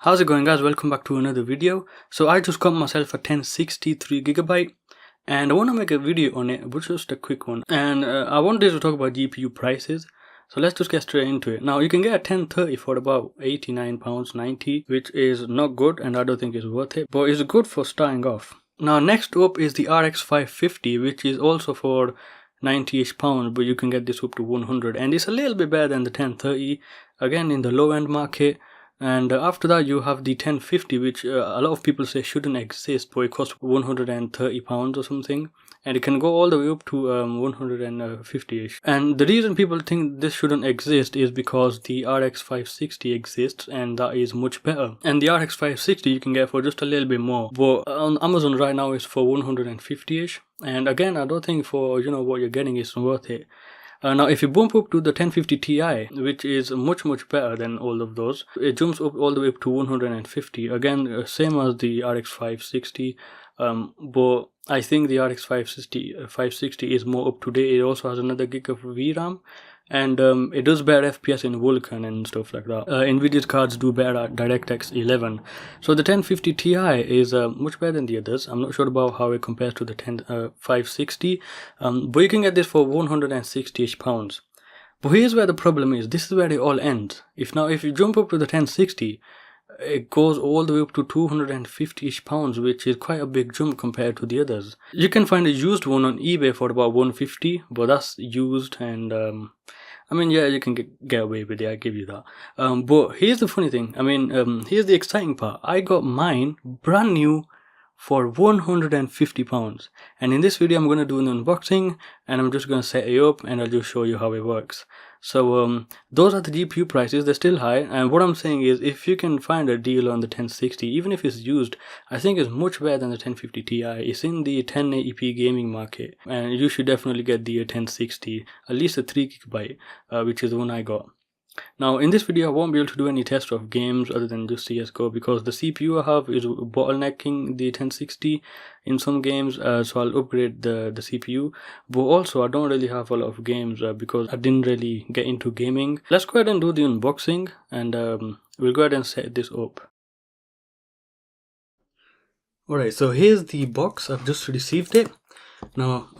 How's it going, guys? Welcome back to another video. So I just got myself a 1060 3GB and I want to make a video on it, which is just a quick one, and I wanted to talk about GPU prices. So let's just get straight into it. Now you can get a 1030 for about £89.90, which is not good and I don't think it's worth it, but it's good for starting off. Now next up is the RX 550, which is also for £90ish, but you can get this up to 100, and it's a little bit better than the 1030, again in the low end market. And after that you have the 1050, which a lot of people say shouldn't exist, but it costs £130 or something, and it can go all the way up to 150ish. And the reason people think this shouldn't exist is because the RX 560 exists and that is much better, and the RX 560 you can get for just a little bit more, but on Amazon right now it's for 150ish, and again I don't think for what you're getting is worth it. Now if you bump up to the 1050 Ti, which is much better than all of those, it jumps up all the way up to 150, again same as the RX 560, but I think the RX 560 is more up to date. It also has another gig of VRAM, and it does better FPS in Vulkan and stuff like that. Nvidia's cards do better at DirectX 11. So the 1050 Ti is much better than the others. I'm not sure about how it compares to the 560, but you can get this for 160ish pounds. But here's where the problem is. This is where it all ends. If you jump up to the 1060, it goes all the way up to 250ish pounds, which is quite a big jump compared to the others. You can find a used one on eBay for about 150, but that's used, and I mean, yeah, you can get away with it, I give you that. But here's the funny thing, here's the exciting part. I got mine brand new for £150, and in this video I'm going to do an unboxing, and I'm just going to set it up and I'll just show you how it works. So those are the GPU prices. They're still high, and what I'm saying is if you can find a deal on the 1060, even if it's used, I think it's much better than the 1050 Ti. It's in the 1080p gaming market, and you should definitely get the 1060, at least a 3GB, which is the one I got. Now in this video I won't be able to do any test of games other than just CSGO, because the CPU I have is bottlenecking the 1060 in some games, so I'll upgrade the CPU. But also I don't really have a lot of games because I didn't really get into gaming. Let's go ahead and do the unboxing, and we'll go ahead and set this up. Alright, so here's the box. I've just received it. Now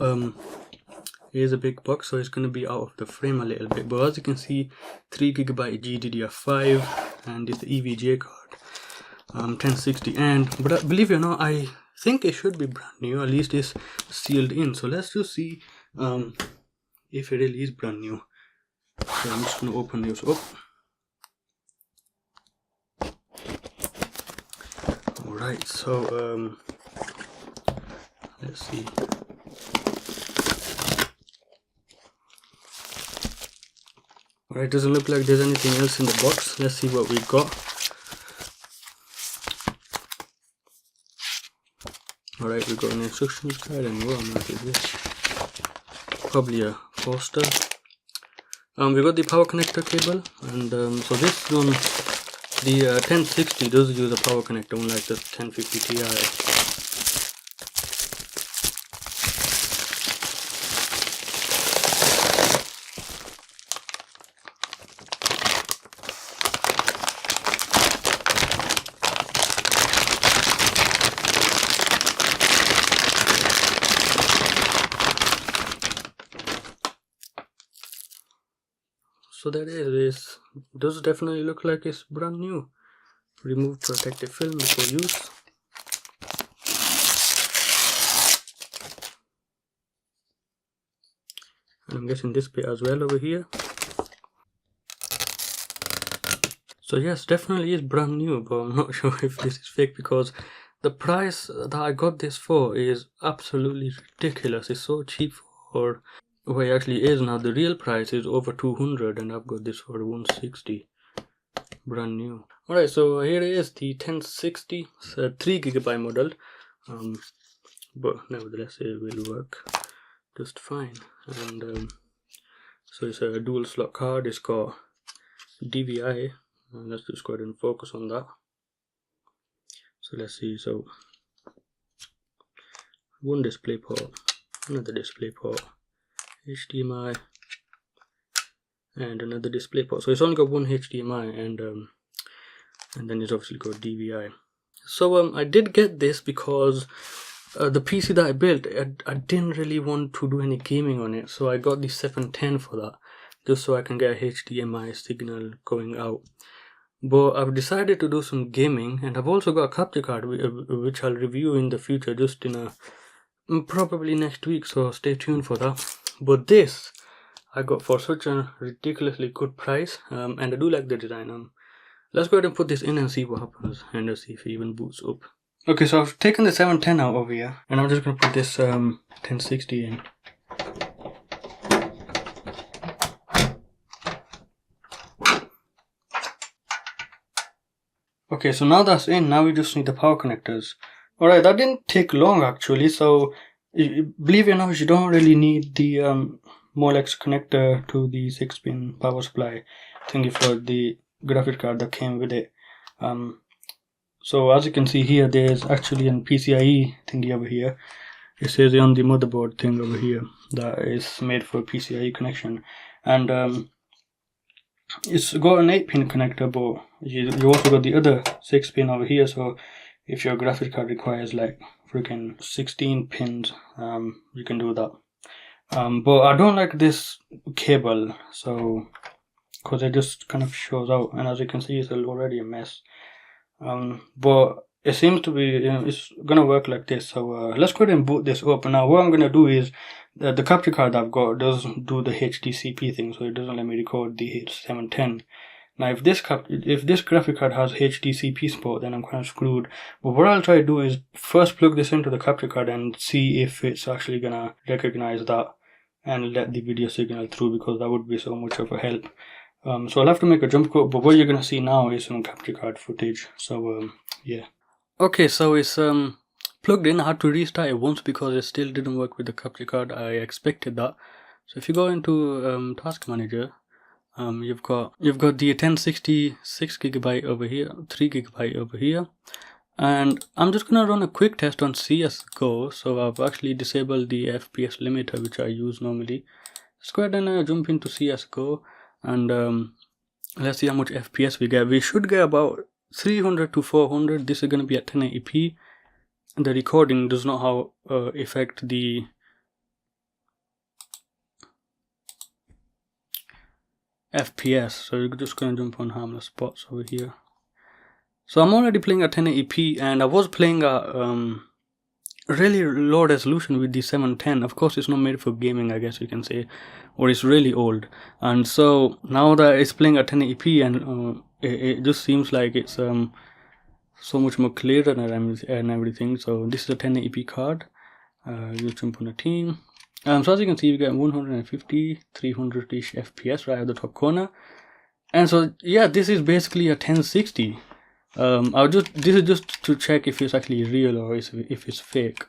here's a big box, so it's going to be out of the frame a little bit, but as you can see, 3GB GDDR5, and it's the EVGA card, 1060, but believe it or not, I think it should be brand new. At least it's sealed in, so let's just see if it really is brand new. So I'm just going to open this up. Alright, so let's see. Alright, doesn't look like there's anything else in the box. Let's see what we got. Alright, we got an instructions card, and what on earth is this? Probably a poster. We got the power connector cable, and so this one, the 1060 does use a power connector, unlike the 1050 Ti. So that is, does definitely look like it's brand new. Remove protective film before use. And I'm guessing this bit as well over here. So yes, definitely is brand new, but I'm not sure if this is fake, because the price that I got this for is absolutely ridiculous. It's so cheap for what it actually is. Now the real price is over 200, and I've got this for 160, brand new. Alright, so here is the 1060. It's a 3GB model, but nevertheless it will work just fine. And so it's a dual slot card. It's got DVI, and let's just go ahead and focus on that. So let's see, so one display port, another display port, HDMI, and another display port. So it's only got one HDMI, and and then it's obviously got DVI. So I did get this because the PC that I built, I didn't really want to do any gaming on it, so I got the 710 for that, just so I can get a HDMI signal going out. But I've decided to do some gaming, and I've also got a capture card which I'll review in the future, just in probably next week, so stay tuned for that. But this I got for such a ridiculously good price, and I do like the design. Let's go ahead and put this in and see what happens, and let's see if it even boots up. Okay, so I've taken the 710 out over here, and I'm just going to put this 1060 in. Okay, so now that's in, now we just need the power connectors. Alright, that didn't take long actually, so believe it or not, you don't really need the Molex connector to the 6-pin power supply thingy for the graphics card that came with it. So as you can see here, there's actually an PCIe thingy over here. It says on the motherboard thing over here that is made for PCIe connection, and it's got an 8-pin connector, but you also got the other 6-pin over here, so if your graphics card requires like freaking 16 pins, you can do that. But I don't like this cable, so because it just kind of shows out, and as you can see, it's already a mess. But it seems to be, it's gonna work like this. So let's go ahead and boot this up. And now what I'm gonna do is the capture card I've got doesn't do the HDCP thing, so it doesn't let me record the H710. Now if this graphic card has HDCP support, then I'm kind of screwed. But what I'll try to do is first plug this into the capture card and see if it's actually gonna recognize that and let the video signal through, because that would be so much of a help. So I'll have to make a jump cut, but what you're gonna see now is some capture card footage. So yeah. Okay, so it's plugged in. I had to restart it once because it still didn't work with the capture card. I expected that. So if you go into Task Manager, you've got the 1060 6GB over here, 3GB over here, and I'm just gonna run a quick test on CSGO. So I've actually disabled the FPS limiter which I use normally. Let's go ahead and jump into CSGO, and let's see how much FPS we get. We should get about 300 to 400. This is gonna be at 1080p. The recording does not affect the FPS, so you're just gonna jump on harmless spots over here. So I'm already playing at 1080p, and I was playing at really low resolution with the 710. Of course, it's not made for gaming, I guess you can say, or it's really old. And so now that it's playing at 1080p, and it just seems like it's so much more clearer and everything. So this is a 1080p card. You jump on a team. So as you can see, you get 150, 300-ish FPS right at the top corner. And so yeah, this is basically a 1060. This is just to check if it's actually real or if it's fake.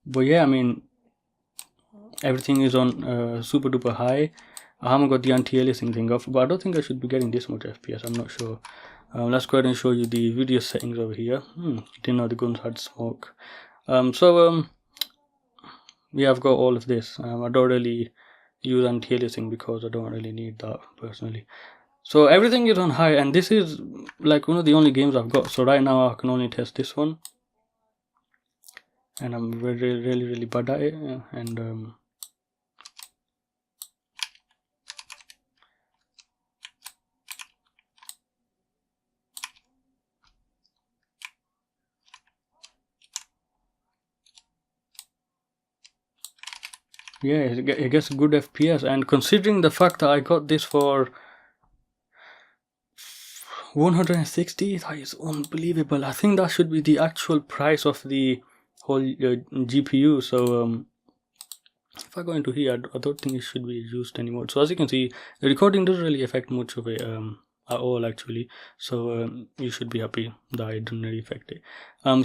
But yeah, I mean, everything is on super duper high. I haven't got the anti-aliasing thing off, but I don't think I should be getting this much FPS. I'm not sure. Let's go ahead and show you the video settings over here. Didn't know the guns had smoke. Yeah, I've got all of this. I don't really use anti-aliasing because I don't really need that personally. So everything is on high, and this is like one of the only games I've got. So right now I can only test this one, and I'm really bad at it. And yeah, it gets good FPS, and considering the fact that I got this for 160, that is unbelievable. I think that should be the actual price of the whole GPU. So if I go into here, I don't think it should be used anymore. So as you can see, the recording doesn't really affect much of it at all actually. So you should be happy that it didn't really affect it.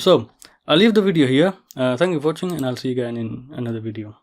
So I'll leave the video here. Thank you for watching, and I'll see you again in another video.